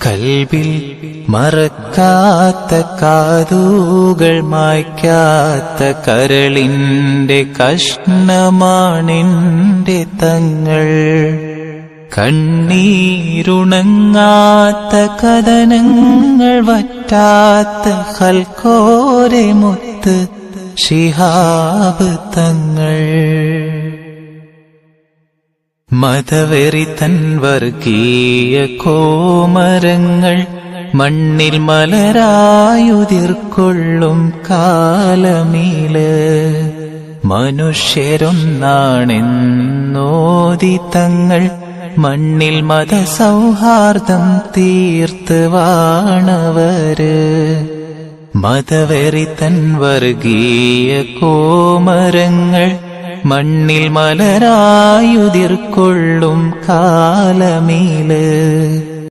കൽബിൽ മറക്കാത്ത കാതുകൾ മായ്ക്കാത്ത കരളിന്റെ കഷ്ണമാണെന്റെ തങ്ങൾ. കണ്ണീരുണങ്ങാത്ത കഥനങ്ങൾ വറ്റാത്ത ഹൽക്കോരെ മുത്ത് ശിഹാബ് തങ്ങൾ. മതവെറി തൻ വർഗീയ കോമരങ്ങൾ മണ്ണിൽ മലരായുതിർക്കൊള്ളും കാലമീല് മനുഷ്യരൊന്നാണെന്നോതി തങ്ങൾ മണ്ണിൽ മതസൗഹാർദ്ദം തീർത്ത് വാണവര്. മതവെറി തൻ വർഗീയ കോമരങ്ങൾ മണ്ണിൽ മലരായുതിർക്കൊള്ളും കാലമീല്